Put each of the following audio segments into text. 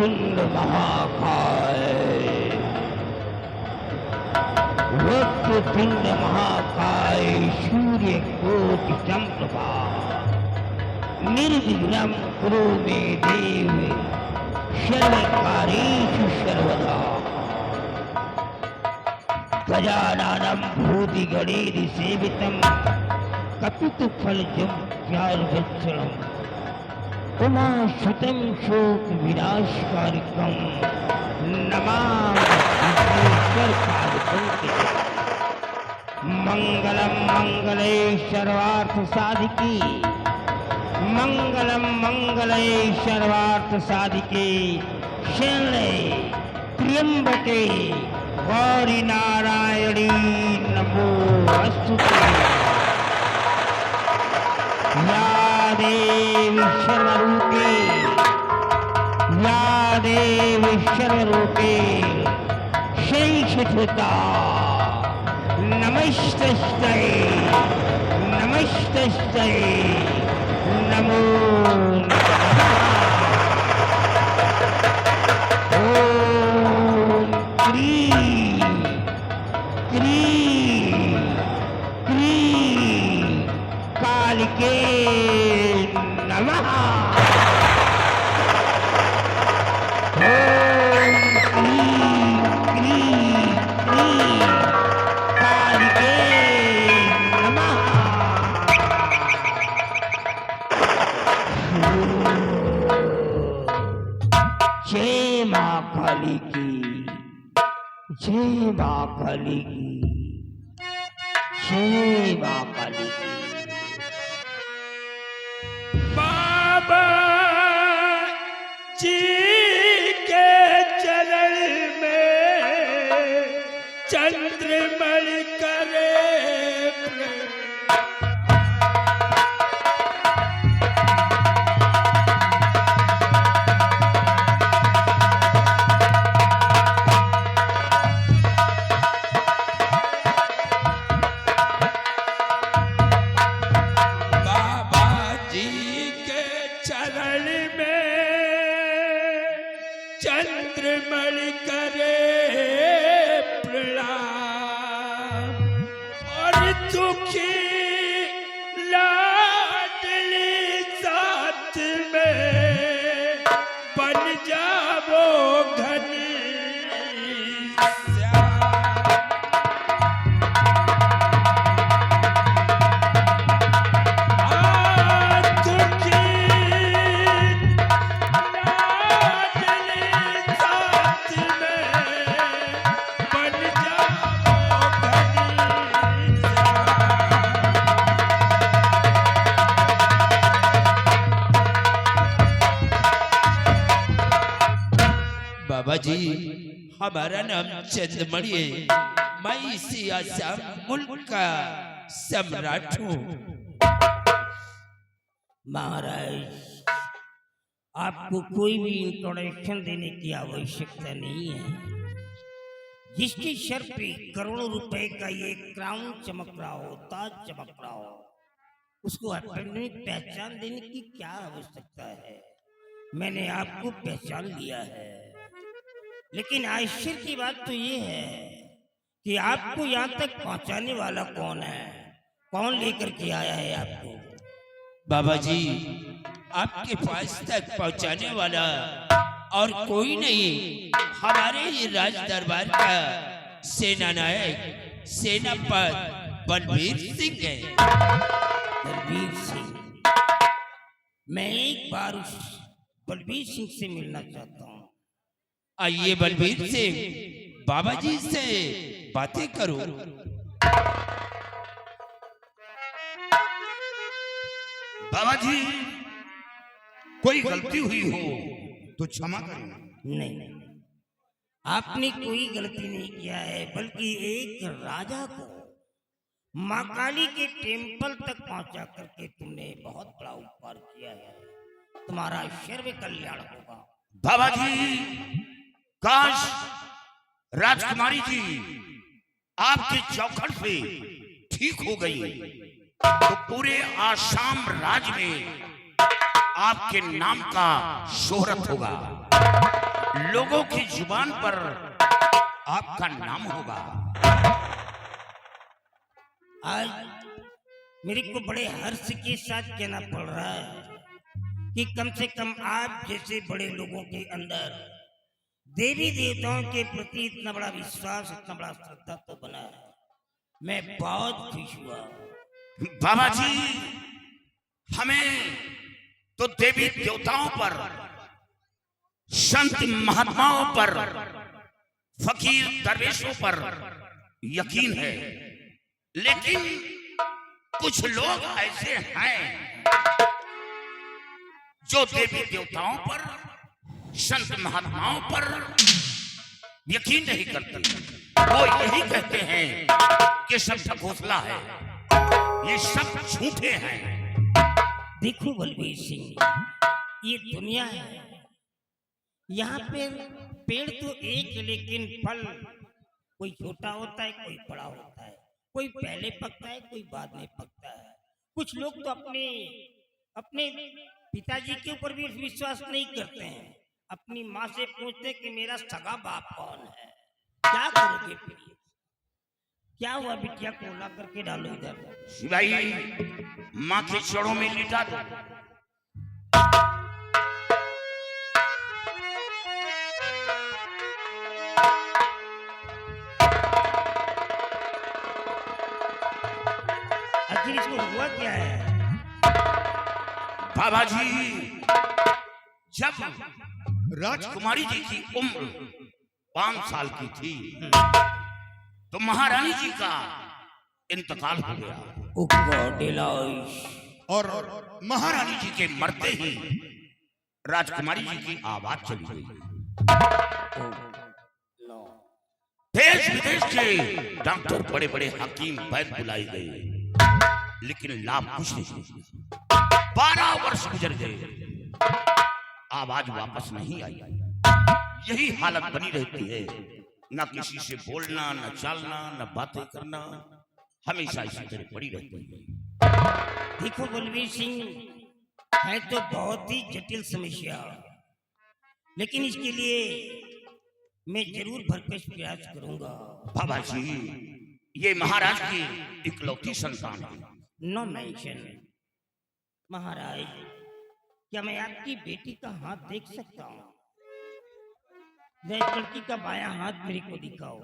वक्रतुंड महाकाय, वक्रतुंड महाकाय सूर्य कोटि समप्रभा, निर्विघ्नं कुरु मे देव, सर्वकार्येषु सर्वदा। गजाननं भूतिगणैर्सेवितं कपितफलजं उमासुतं शोकविनाशकारिकं नमामि मंगलम मंगले सर्वार्थ साधिके, मंगलम मंगले सर्वार्थ साधिके, शरणे त्र्यंबके गौरी नारायणी नमोस्तुते। या देवी सर्वरूपे, या देवी सर्वरूपे शैक्षिता नमस्तस्ते, नमस्तस्ते नमो नमः। ओम क्रीं क्रीं क्रीं कालिके नमः। ओम क्रीं क्रीं क्रीं कालिके नमः। जय मां काली की, जय मां काली की, जय मां काली की। बाबा जी के चरण में चंद्रमण करे चंद्रमण करे प्रणाम। और दुखी लाडली साथ में बन जावो घनी बाबा जी, हमारा नाम चंद्रमणि है। मैं इसी आसाम मुल्क का सम्राट हूँ। महाराज, आपको कोई भी इंट्रोडक्शन देने की आवश्यकता नहीं है। जिसके सर पे करोड़ों रुपए का ये क्राउन चमक रहा हो, ताज चमक रहा हो, उसको अपनी पहचान देने की क्या आवश्यकता है। मैंने आपको पहचान लिया है, लेकिन आश्चर्य की बात तो ये है कि आपको यहाँ तक पहुँचाने वाला कौन है, कौन लेकर के आया है आपको। बाबा जी, आपके पास तक पहुँचाने वाला और कोई नहीं, हमारे ये राज दरबार का सेना नायक सेनापति बलबीर सिंह है। बलबीर सिंह, मैं एक बार उस बलबीर सिंह से मिलना चाहता हूँ। आइए बलबीर सिंह, बाबा जी से बातें करो। बाबा जी, कोई गलती हुई हो तो क्षमा करें। नहीं, आपने कोई गलती नहीं किया है, बल्कि एक राजा को मां काली के टेम्पल तक पहुंचा करके तुमने बहुत बड़ा उपकार किया है। तुम्हारा सर्व कल्याण होगा। बाबा जी, काश राजकुमारी जी आपके चौखट पे ठीक हो गई तो पूरे आसाम राज्य में आपके नाम का शोहरत होगा। लोगों की जुबान पर आपका नाम होगा। आज मेरे को बड़े हर्ष के साथ कहना पड़ रहा है कि कम से कम आप जैसे बड़े लोगों के अंदर देवी देवताओं के प्रति इतना बड़ा विश्वास, इतना बड़ा श्रद्धा तो बना है। मैं बहुत खुश हुआ। बाबा जी, हमें तो देवी देवताओं पर, संत महात्माओं पर, फकीर दरवेशों पर यकीन है, लेकिन कुछ लोग ऐसे हैं जो देवी देवताओं पर, संत महात्माओं पर यकीन नहीं करते। वो यही कहते हैं कि सब ढकोसला है, ये सब झूठे हैं। देखो बलबीर सिंह, ये दुनिया है, यहाँ पे पेड़ तो एक है, लेकिन फल कोई छोटा होता है, कोई बड़ा होता है, कोई पहले पकता है, कोई बाद में पकता है। कुछ लोग तो अपने पिताजी के ऊपर भी विश्वास नहीं करते हैं, अपनी माँ से पूछते कि मेरा सगा बाप कौन है। क्या करोगे फिर? क्या हुआ बिटिया को ला करके डालो इधर। शिवाई, माँ के चरणों में लिटा दो। आखिर इसको हुआ क्या है? बाबा जी, जब राजकुमारी जी की उम्र 5 साल की थी तो महारानी जी का इंतकाल हो गया और महारानी जी के मरते ही राजकुमारी जी की आवाज चली गई। देश विदेश के डॉक्टर, बड़े बड़े हकीम, वैद्य बुलाए गए, लेकिन लाभ कुछ नहीं। 12 वर्ष गुजर गए, आवाज वापस नहीं आई। यही हालत बनी रहती है, न किसी से बोलना, न चलना, न बातें करना, हमेशा इसी तरह पड़ी रहती है। देखो बलबीर सिंह, है तो बहुत ही जटिल समस्या, लेकिन इसके लिए मैं जरूर भरपेश प्रयास करूंगा। बाबा जी, ये महाराज की इकलौती संतान है। No mention. महाराज, क्या मैं आपकी बेटी का हाथ देख सकता हूँ? लड़की का बायां हाथ मेरे को दिखाओ।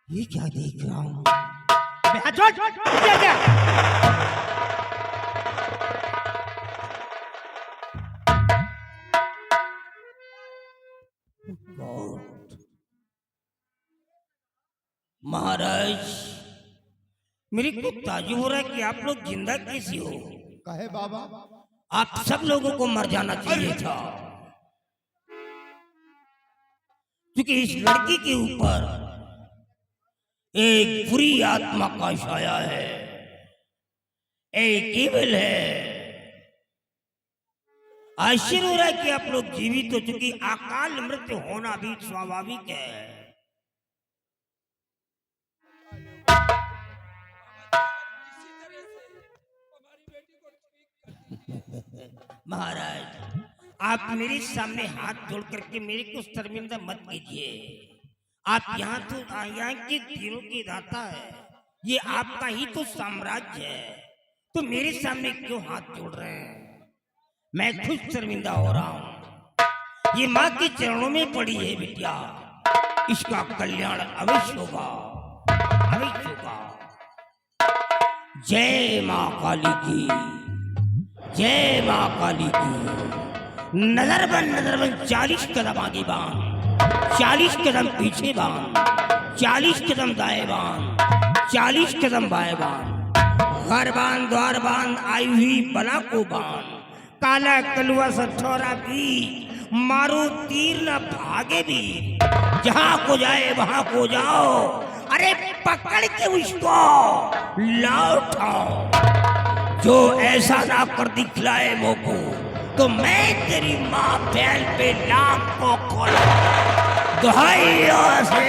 ये क्या देख रहा हूँ? महाराज, मेरे को ताज्जुब हो रहा है कि आप लोग जिंदा कैसे हो? कहे बाबा, आप सब लोगों को मर जाना चाहिए था, क्योंकि इस लड़की के ऊपर एक बुरी आत्मा का साया है, एक केवल है। आश्चर्य हो रहा है कि आप लोग जीवित हो, चुकी अकाल मृत्यु होना भी स्वाभाविक है। महाराज, आप मेरे सामने हाथ जोड़ करके मेरे को शर्मिंदा मत कीजिए। आप यहाँ के तीरों की दाता है, ये आपका ही तो साम्राज्य है, तो मेरे सामने क्यों हाथ जोड़ रहे हैं? मैं खुद शर्मिंदा हो रहा हूँ। ये माँ के चरणों में पड़ी है बिटिया, इसका कल्याण अवश्य होगा, अवश्य होगा। जय माँ काली की, जय माँ काली की। नजर बन 40 कदम आगे बांध, 40 कदम पीछे बांध, 40 कदम दाएं बांध, 40 कदम बाएं बांध, घर बांध, द्वार बांध, आई हुई बला को बांध, काला कलुआ सठौरा भी, मारो तीर न भागे भी, जहां को जाए वहां को जाओ, अरे पकड़ के उसको लौटाओ। जो ऐसा ना कर दिखलाए मोको, तो मैं तेरी माँ बैल पे नाम को खोला दुहाई से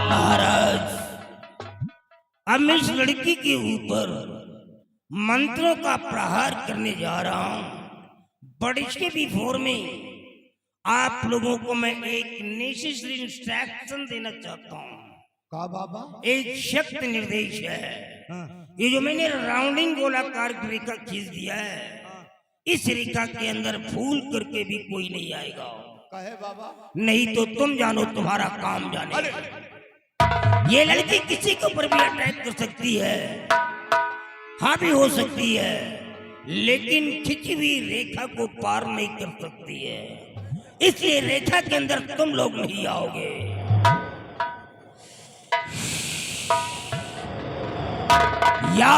महाराज, अब मैं इस लड़की के ऊपर मंत्रों का प्रहार करने जा रहा हूं, बट इसके बिफोर में आप लोगों को मैं एक नेसेसरी इंस्ट्रक्शन देना चाहता हूं। का बाबा? एक शक्त निर्देश है। ये जो मैंने राउंडिंग गोलाकार की रेखा खींच दिया है, इस रेखा के अंदर भूल करके भी कोई नहीं आएगा। कहे बाबा? नहीं तो तुम जानो, तुम्हारा काम जाने। ये लड़की किसी के ऊपर भी अटैक कर सकती है, हाँ भी हो सकती है, लेकिन खिंची हुई रेखा को पार नहीं कर सकती है। इसलिए रेखा के अंदर तुम लोग नहीं आओगे। या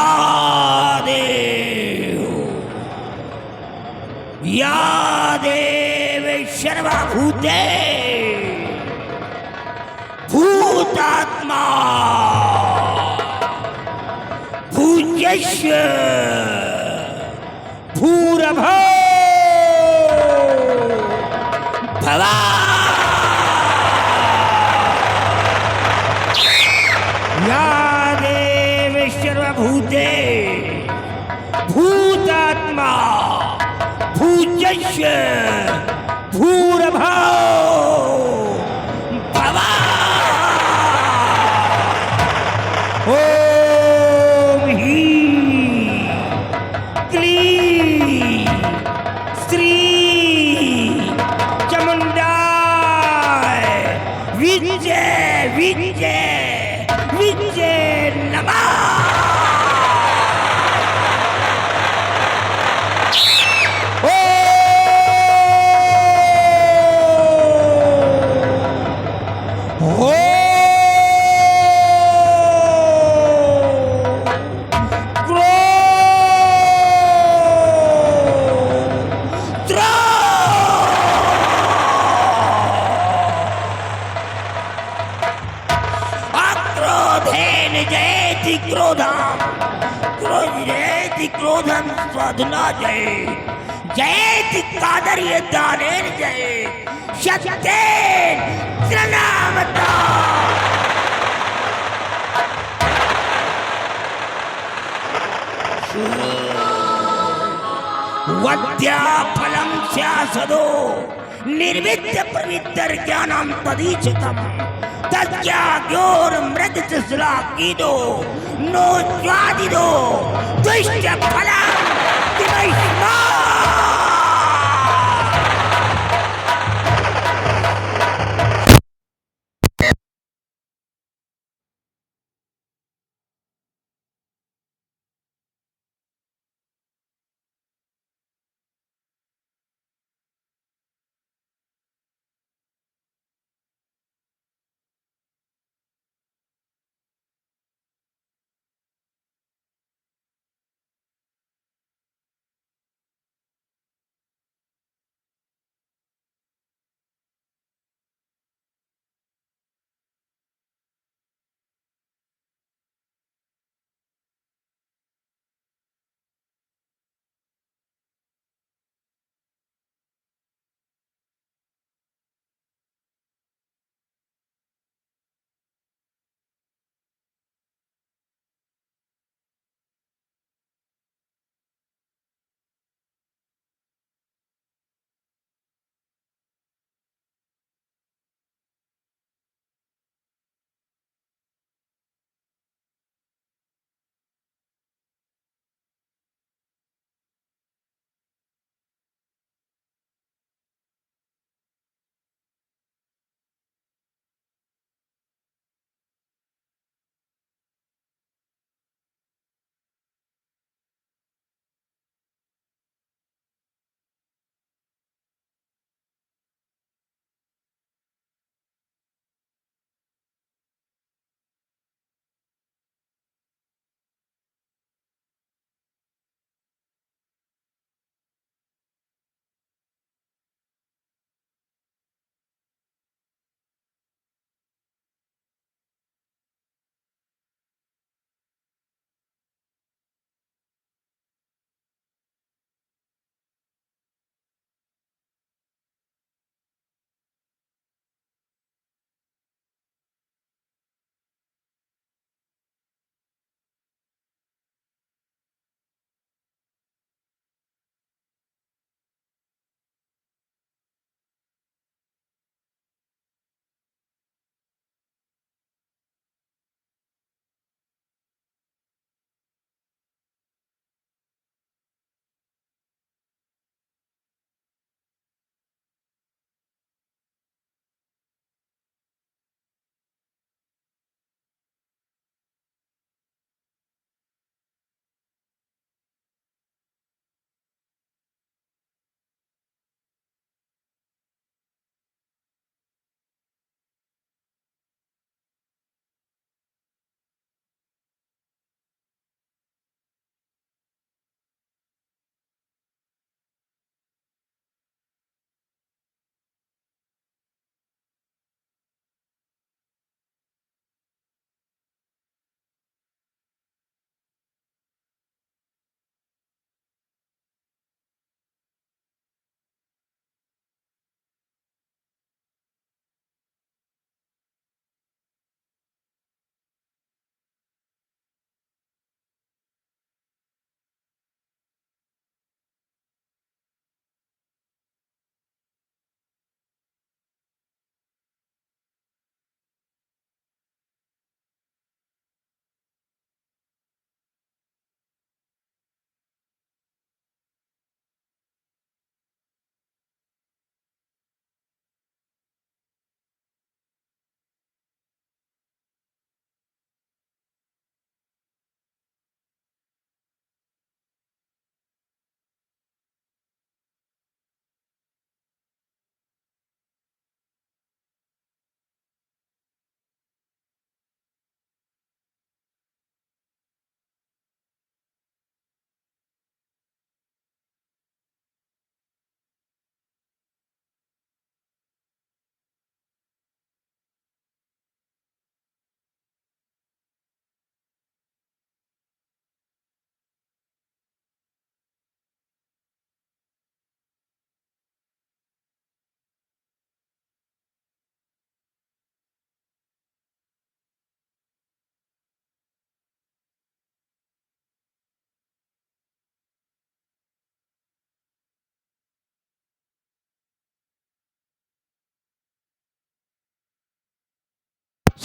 देव सर्वभूते भूतात्मा भूयस्य भूरभो भवा या देव सर्वभूते भूतात्मा भूयस्य भूरभो भवा। ओम ह्रीं क्लीं श्री चामुंडाय विजय विजय विजय नमः। क्रोधम क्रोधेति क्रोधम स्वधना जय जयति कादर्य दानेन जय शक्तेन त्रिनामता। वद्या फलम स्यासदो निर्विद्य प्रविद्यर ज्ञानम तदीचितम तज्ञाग्योर मृग सुलाकीदो नो ज्वादिदो दुष्ट फलम दिवैष्मा।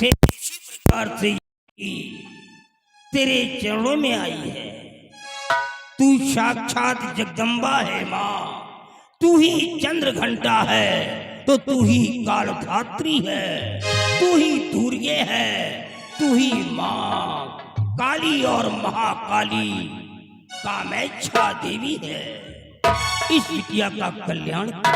से इसी प्रकार से तेरे चरणों में आई है। तू साक्षात जगदम्बा है माँ, तू ही चंद्र घंटा है तो तू ही कालधात्री है, तू ही दुर्गे है, तू ही माँ काली और महाकाली कामेच्छा देवी है। इस बिटिया का कल्याण कर।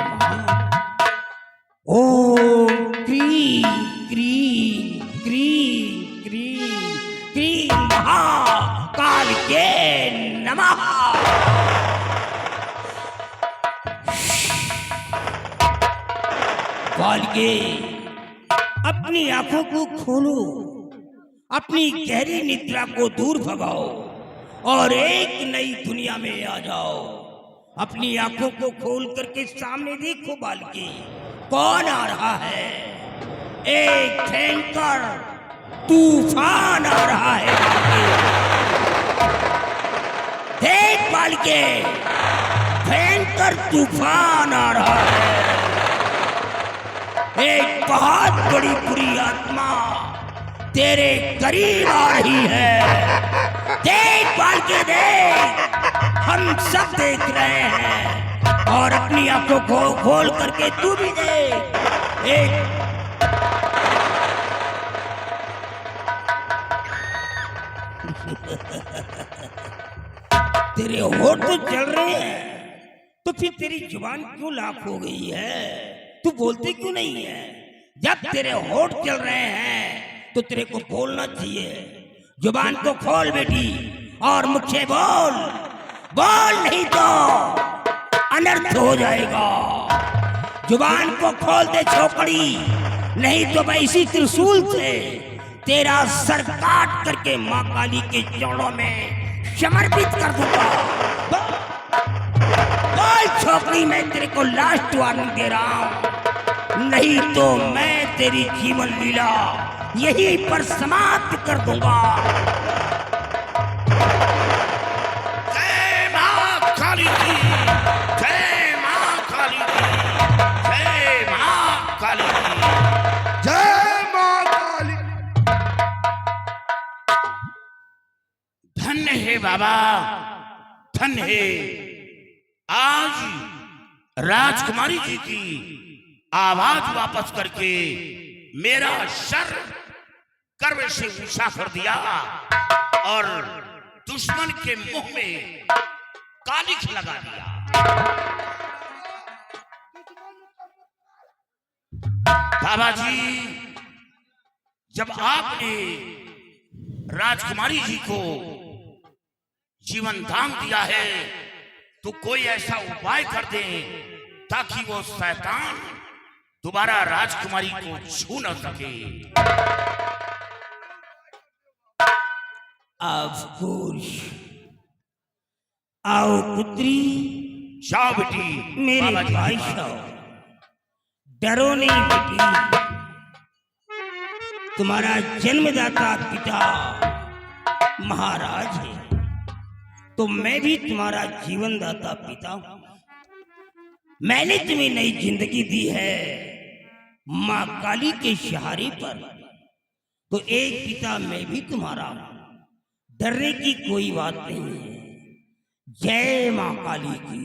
ओम क्रीं क्रीं क्रीं क्रीं क्रीं महाकाल के नमः। बालिके, अपनी आंखों को खोलो, अपनी गहरी निद्रा को दूर भगाओ और एक नई दुनिया में आ जाओ। अपनी आंखों को खोल करके सामने देखो बालिके, कौन आ रहा है? एक भयंकर तूफान आ रहा है बालिके। देख बालिके, भयंकर तूफान आ रहा है। एक बहुत बड़ी बुरी आत्मा तेरे करीब आ रही है। देख बालिके देख, हम सब देख रहे हैं और अपनी आंखों को खोल करके तू भी देख। एक तेरे होठ तो चल रहे हैं तो फिर तेरी जुबान क्यों लाख हो गई है? तू बोलते क्यों नहीं है? जब तेरे होठ चल रहे हैं तो तेरे को बोलना चाहिए। जुबान को खोल बेटी और मुख से बोल, बोल नहीं तो अनर्थ हो जाएगा। जुबान को खोल दे छोकरी, नहीं तो मैं इसी त्रिशूल से तेरा सर काट करके माँ काली के चरणों में समर्पित कर दूंगा। बोल छोकरी, मैं तेरे को लास्ट वार्निंग दे रहा हूं, नहीं तो मैं तेरी जीवन लीला यहीं पर समाप्त कर दूंगा। जय मां काली की, जय मां काली की, जय मां काली की, जय मां काली। धन्य है बाबा, धन्य है। आज राजकुमारी जी की आवाज वापस करके मेरा सर गर्व से ऊंचा कर दिया और दुश्मन के मुंह में कालिख लगा दिया। बाबा जी, जब आपने राजकुमारी जी को जीवन दान दिया है तो कोई ऐसा उपाय कर दे ताकि वो शैतान दोबारा राजकुमारी को छू न सके। ऑफ कोर्स, आओ पुत्री, जाओ बेटी। मेरे बाबा जी भाई के पास। साहब, डरो नहीं बेटी। तुम्हारा जन्मदाता पिता महाराज है तो मैं भी तुम्हारा जीवनदाता पिता हूं। मैंने तुम्हें नई जिंदगी दी है मां काली के सहारे पर, तो एक पिता मैं भी तुम्हारा हूं। डरने की कोई बात नहीं है। जय मां काली की।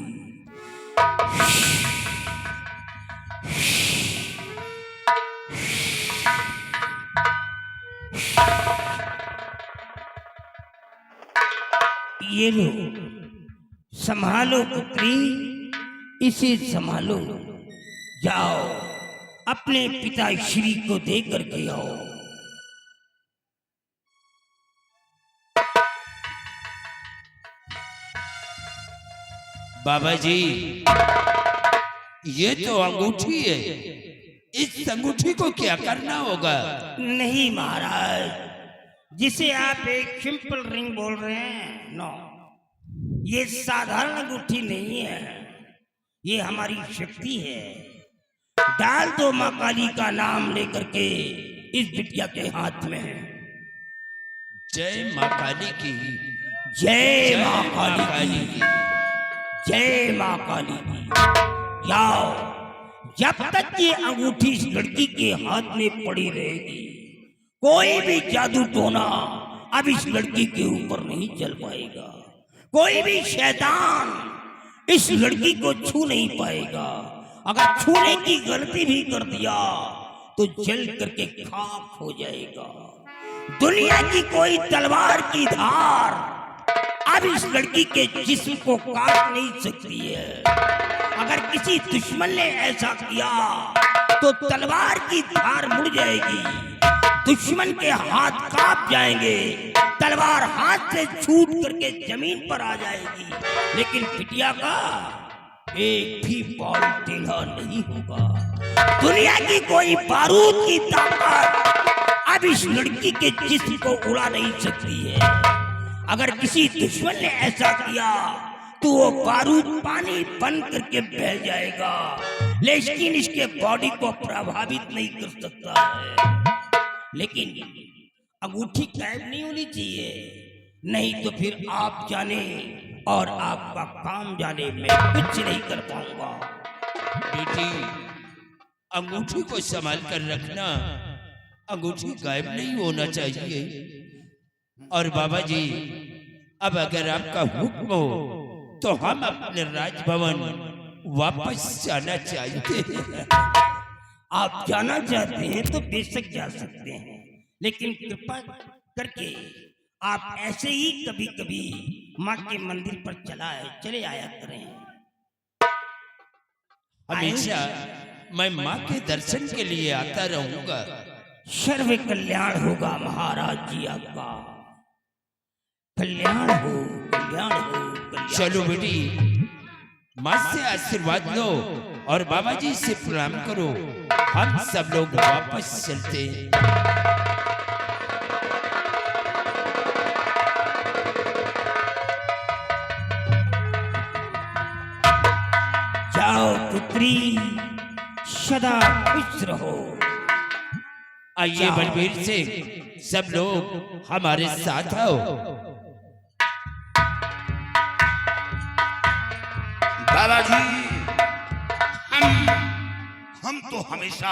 ये लो, संभालो पुत्री, इसे संभालो। जाओ अपने पिता श्री को दे करके आओ। बाबा जी, ये तो अंगूठी है, इस अंगूठी को क्या करना होगा? नहीं महाराज, जिसे आप एक सिंपल रिंग बोल रहे हैं, नो, ये साधारण अंगूठी नहीं है, ये हमारी शक्ति है। डाल दो मां काली का नाम लेकर के इस बिटिया के हाथ में। जय मां काली की, जय मां काली की, जय मां काली की। जाओ, जब तक ये अंगूठी इस लड़की के हाथ में पड़ी रहेगी कोई भी जादू टोना अब इस लड़की के ऊपर नहीं चल पाएगा। कोई भी शैतान इस लड़की को छू नहीं पाएगा। अगर छूने की गलती भी कर दिया तो जल करके खाक हो जाएगा। दुनिया की कोई तलवार की धार अब इस लड़की के जिस्म को काट नहीं सकती है। अगर किसी दुश्मन ने ऐसा किया तो तलवार की धार मुड़ जाएगी, दुश्मन के हाथ कांप जाएंगे, तलवार हाथ से छूट करके जमीन पर आ जाएगी, लेकिन बिटिया का एक भी पाँव टेढ़ा नहीं होगा। दुनिया की कोई बारूद की ताकत अब इस लड़की के जिस्म को उड़ा नहीं सकती है। अगर किसी दुश्मन ने ऐसा किया तो वो बारूद पानी बन करके बह जाएगा, लेकिन इसके बॉडी को प्रभावित नहीं कर सकता है। लेकिन अंगूठी गायब नहीं होनी चाहिए, नहीं तो फिर आप जाने और आपका काम जाने, मैं कुछ नहीं कर पाऊंगा। बेटी, अंगूठी को संभाल कर रखना, अंगूठी गायब नहीं होना चाहिए। और बाबा जी, अब अगर आपका हुक्म हो तो हम अपने राजभवन वापस जाना चाहिए। आप जाना चाहते हैं तो बेशक जा सकते हैं, लेकिन कृपा करके आप ऐसे ही कभी कभी माँ के मंदिर पर चले आया करें। हमेशा मैं माँ के दर्शन के लिए आता रहूंगा। सर्व कल्याण होगा महाराज जी, आपका कल्याण हो, कल्याण हो, कल्याण। चलो बेटी, माँ से आशीर्वाद लो और बाबा जी से प्रणाम करो। हम सब लोग वापस चलते हैं। जाओ पुत्री, सदा खुश रहो। आइए बलबीर से सब लोग हमारे साथ आओ। बाबा जी, हम तो हमेशा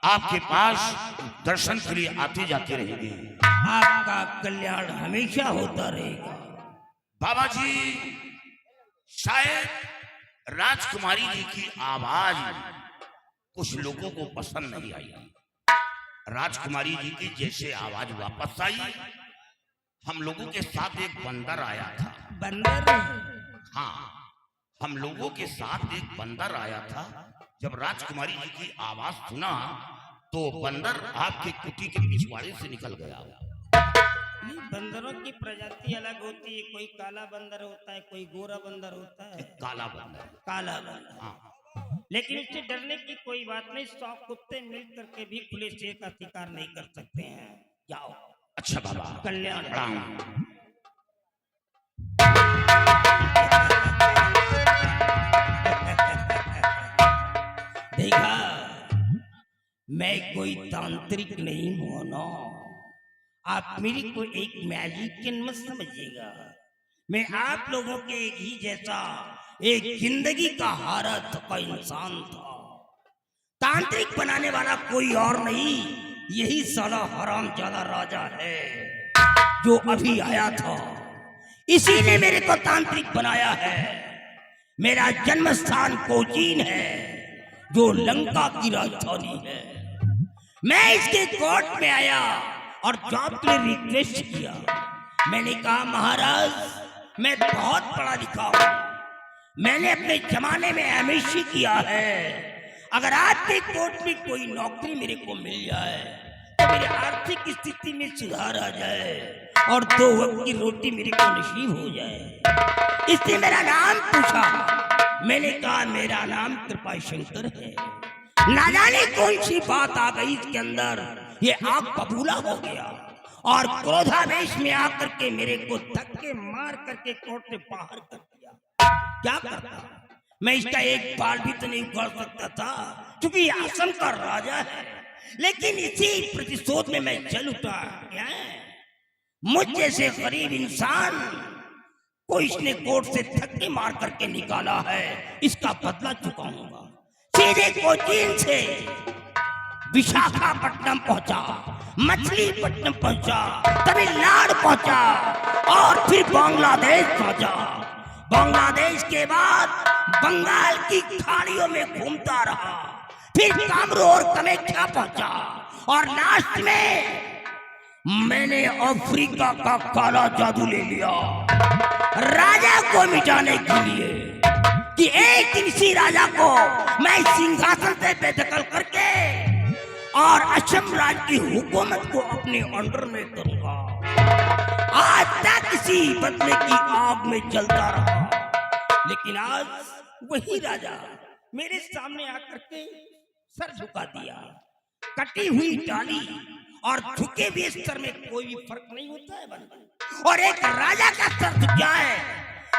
आपके पास दर्शन के लिए आते जाते रहेंगे। आपका कल्याण हमेशा होता रहेगा। बाबा जी, शायद राजकुमारी जी की आवाज कुछ लोगों को पसंद नहीं आई। राजकुमारी जी की जैसे आवाज वापस आई, हम लोगों के साथ एक बंदर आया था। बंदर? हाँ, हम लोगों के साथ एक बंदर आया था। जब राजकुमारी जी की आवाज सुना तो बंदर आपके कुटी के पिछवाड़े से निकल गया। नहीं, बंदरों की प्रजाति अलग होती है। कोई काला बंदर होता है, कोई गोरा बंदर होता है। काला बंदर। काला बंदर, हाँ। लेकिन इससे डरने की कोई बात नहीं। 100 कुत्ते मिल करके भी खुले शेर का शिकार नहीं कर सकते हैं। जाओ। अच्छा बाबा, कल्याण। प्रणाम। देखा, मैं कोई तांत्रिक नहीं हूं ना। आप मेरी को एक मैजिशियन मत समझिएगा। मैं आप लोगों के एक ही जैसा एक जिंदगी का हारा थका इंसान था। तांत्रिक बनाने वाला कोई और नहीं, यही साला हरामजादा राजा है जो अभी आया था। इसी ने मेरे को तांत्रिक बनाया है। मेरा जन्म स्थान कोचीन है, जो लंका की राजधानी है। मैं इसके कोर्ट में आया और जॉब के लिए रिक्वेस्ट किया। मैंने कहा, महाराज, मैं बहुत पढ़ा लिखा हूं, मैंने अपने जमाने में एमएससी किया है। अगर आपके कोर्ट में कोई नौकरी मेरे को मिल जाए तो मेरी आर्थिक स्थिति में सुधार आ जाए और 2 वक्त की रोटी मेरे को नसीब हो जाए। इसने मेरा नाम पूछा। मैंने कहा, मेरा नाम कृपा शंकर है। ना जाने कौन सी बात आ गई इसके अंदर, ये आग बबूला हो गया और क्रोधावेश में आकर के मेरे को धक्के मार करके कोर्ट से बाहर कर दिया। क्या करता, मैं इसका एक बाल भी तो नहीं उखाड़ सकता था, क्योंकि आसम का राजा है। लेकिन इसी प्रतिशोध में मैं चल उठा। क्या मुझ जैसे गरीब इंसान को इसने कोर्ट से धक्के मार करके निकाला है, इसका बदला चुकाऊंगा। सीधे कोचीन से विशाखापट्टनम पहुंचा मछलीपट्टनम पहुंचा, तमिलनाडु पहुंचा और फिर बांग्लादेश पहुंचा। बांग्लादेश के बाद बंगाल की खाड़ियों में घूमता रहा, फिर कामरू और कमेख्या पहुंचा और लास्ट में मैंने अफ्रीका का काला जादू ले लिया राजा को मिटाने के लिए कि एक दिन इसी राजा को मैं सिंहासन से बेदखल करके और असम राज्य की हुकूमत को अपने अंडर में करूंगा। आज तक इसी बदले की आग में जलता रहा, लेकिन आज वही राजा मेरे सामने आकर के सर झुका दिया। कटी हुई डाली और झुके हुए सर में कोई भी फर्क नहीं होता है बंधु। और एक राजा का सर झुक जाए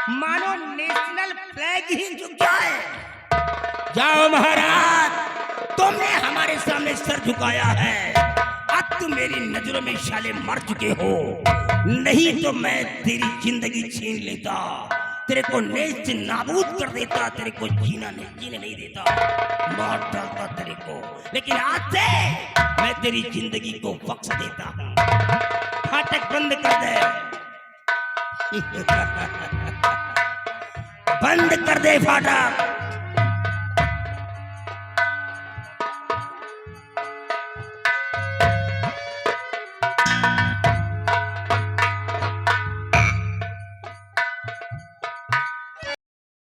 मानो नेशनल फ्लैग ही झुक जाए। जाओ महाराज, तुमने हमारे सामने सर झुकाया है, अब तुम मेरी नजरों में शाले मर चुके हो, नहीं तो मैं तेरी जिंदगी छीन लेता, तेरे को नेस्त नाबूद कर देता, तेरे को जीने नहीं देता, मार डालता तेरे को। लेकिन आज से मैं तेरी जिंदगी को बख्श देता हूं। फाटक बंद कर दे बंद कर दे फाटक।